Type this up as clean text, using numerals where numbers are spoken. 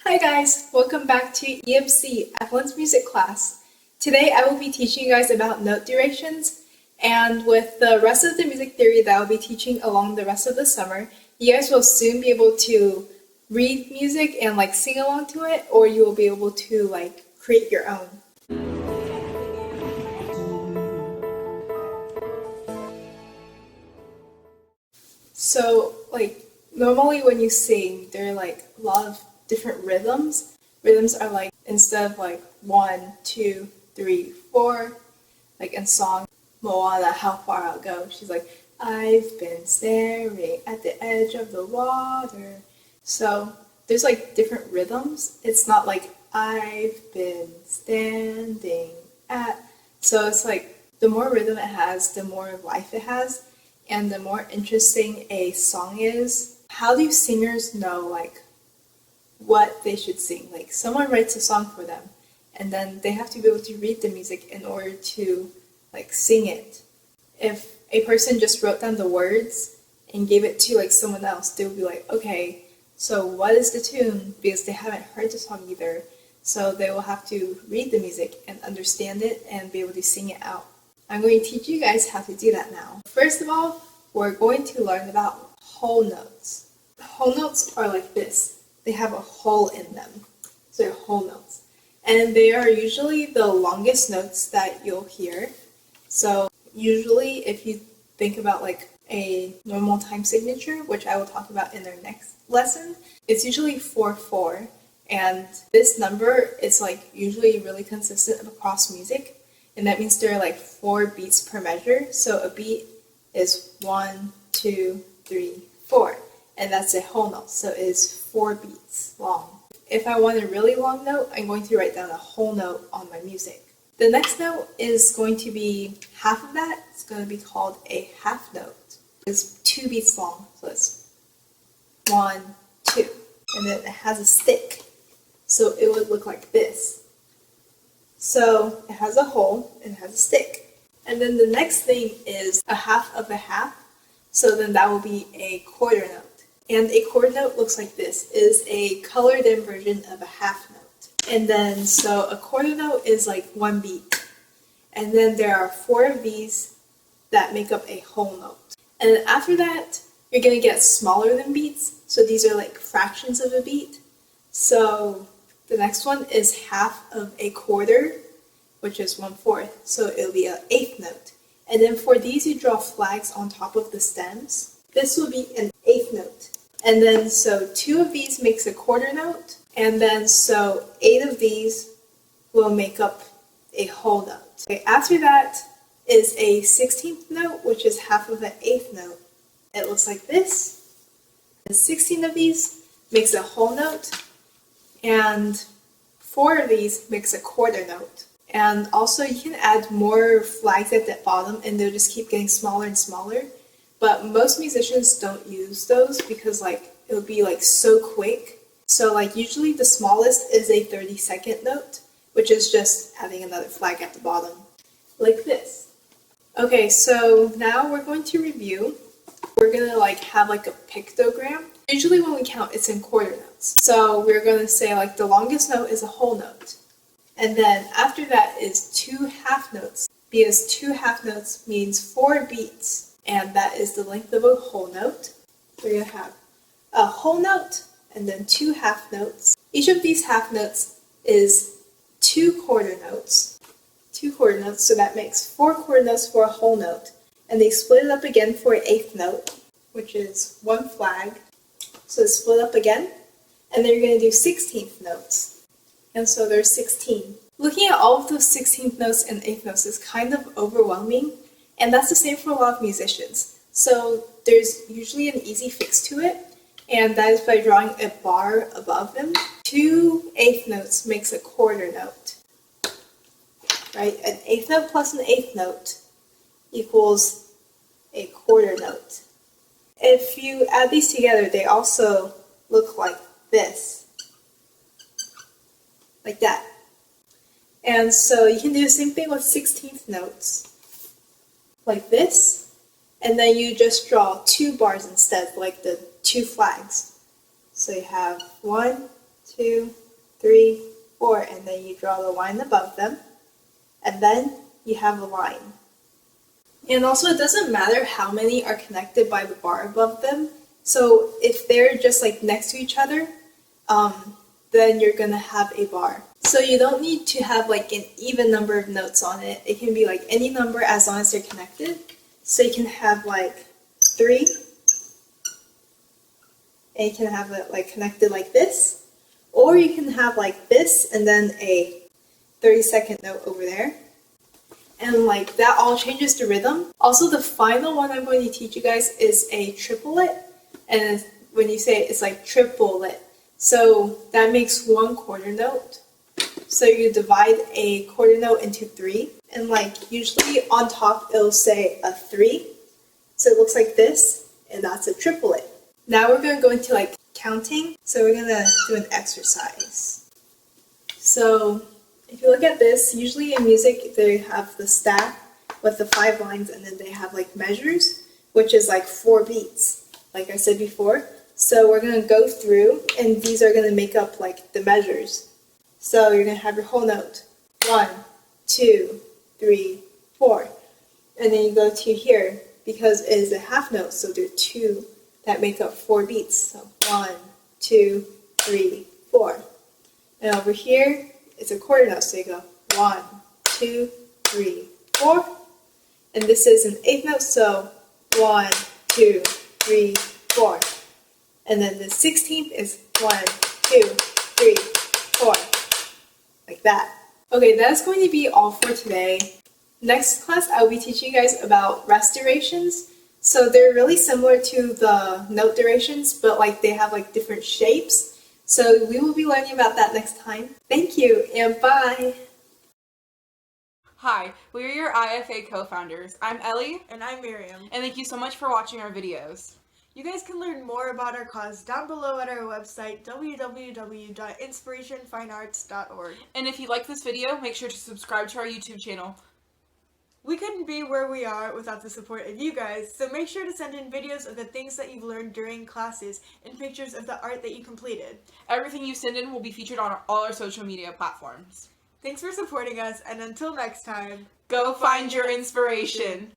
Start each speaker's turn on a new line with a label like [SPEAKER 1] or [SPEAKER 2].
[SPEAKER 1] Hi guys, welcome back to EMC, Evelyn's music class. Today I will be teaching you guys about note durations, and with the rest of the music theory that I'll be teaching along the rest of the summer, you guys will soon be able to read music and sing along to it, or you will be able to create your own. So normally when you sing, there are a lot of different rhythms. Rhythms are instead of 1, 2, 3, 4, in song Moana, How Far I'll Go, she's like, I've been staring at the edge of the water. So there's different rhythms. It's not like I've been standing at. So it's the more rhythm it has, the more life it has, and the more interesting a song is. How do singers know what they should sing? Someone writes a song for them, and then they have to be able to read the music in order to sing it. If a person just wrote down the words and gave it to someone else, they would be like, okay, so what is the tune? Because they haven't heard the song either. So they will have to read the music and understand it and be able to sing it out. I'm going to teach you guys how to do that now. First of all, we're going to learn about whole notes. Whole notes are like this. They have a hole in them. So they're whole notes. And they are usually the longest notes that you'll hear. So usually if you think about a normal time signature, which I will talk about in our next lesson, it's usually 4/4. And this number is usually really consistent across music. And that means there are 4 beats per measure. So a beat is 1, 2, 3, 4. And that's a whole note. So it is 4 beats long. If I want a really long note, I'm going to write down a whole note on my music. The next note is going to be half of that. It's going to be called a half note. It's 2 beats long. So it's 1, 2. And then it has a stick. So it would look like this. So it has a hole and it has a stick. And then the next thing is a half of a half. So then that will be a quarter note. And a quarter note looks like this. It is a colored in version of a half note. And then so a quarter note is 1 beat. And then there are 4 of these that make up a whole note. And then after that, you're going to get smaller than beats. So these are fractions of a beat. So the next one is half of a quarter, which is 1/4. So it'll be an eighth note. And then for these, you draw flags on top of the stems. This will be an eighth note. And then so 2 of these makes a quarter note. And then so 8 of these will make up a whole note. Okay, after that is a 16th note, which is half of an eighth note. It looks like this. And 16 of these makes a whole note. And 4 of these makes a quarter note. And also you can add more flags at the bottom and they'll just keep getting smaller and smaller. But most musicians don't use those because it would be so quick. So usually the smallest is a 32nd note, which is just adding another flag at the bottom, like this. Okay, so now we're going to review. We're going to have a pictogram. Usually when we count, it's in quarter notes. So we're going to say the longest note is a whole note. And then after that is 2 half notes, because 2 half notes means 4 beats, and that is the length of a whole note. We're going to have a whole note and then 2 half notes. Each of these half notes is 2 quarter notes. 2 quarter notes, so that makes 4 quarter notes for a whole note. And they split it up again for an eighth note, which is 1 flag. So it's split up again. And then you're going to do 16th notes. And so there's 16. Looking at all of those 16th notes and 8th notes is kind of overwhelming. And that's the same for a lot of musicians. So there's usually an easy fix to it. And that is by drawing a bar above them. 2 eighth notes makes a quarter note. Right? An eighth note plus an eighth note equals a quarter note. If you add these together, they also look like this. Like that. And so you can do the same thing with 16th notes. Like this. And then you just draw 2 bars instead, like the 2 flags. So you have 1, 2, 3, 4, and then you draw the line above them, and then you have a line. And also, it doesn't matter how many are connected by the bar above them. So if they're just like next to each other, then you're gonna have a bar. So you don't need to have like an even number of notes on it. It can be like any number as long as they're connected. So you can have like 3, and you can have it like connected like this, or you can have like this and then a 30-second note over there. And like that all changes the rhythm. Also, the final one I'm going to teach you guys is a triplet. And when you say it, it's like triplet. So that makes 1 quarter note. So you divide a quarter note into 3. And like usually on top it'll say a 3. So it looks like this, and that's a triplet. Now we're going to go into like counting. So we're going to do an exercise. So if you look at this, usually in music they have the staff with the 5 lines, and then they have like measures, which is like 4 beats, like I said before. So we're going to go through, and these are going to make up like the measures. So you're going to have your whole note. 1, 2, 3, 4. And then you go to here, because it is a half note, so there are 2 that make up 4 beats. So 1, 2, 3, 4. And over here, it's a quarter note, so you go 1, 2, 3, 4. And this is an 8th note, so 1, 2, 3, 4. And then the 16th is 1, 2, 3, 4. Like that. Okay, that's going to be all for today. Next class, I'll be teaching you guys about rest durations. So they're really similar to the note durations, but like they have like different shapes. So we will be learning about that next time. Thank you, and bye!
[SPEAKER 2] Hi, we're your IFA co-founders. I'm Ellie.
[SPEAKER 3] And I'm Miriam.
[SPEAKER 2] And thank you so much for watching our videos.
[SPEAKER 3] You guys can learn more about our cause down below at our website, www.inspirationfinearts.org.
[SPEAKER 2] And if you like this video, make sure to subscribe to our YouTube channel.
[SPEAKER 3] We couldn't be where we are without the support of you guys, so make sure to send in videos of the things that you've learned during classes and pictures of the art that you completed.
[SPEAKER 2] Everything you send in will be featured on all our social media platforms.
[SPEAKER 3] Thanks for supporting us, and until next time,
[SPEAKER 2] Go find your inspiration!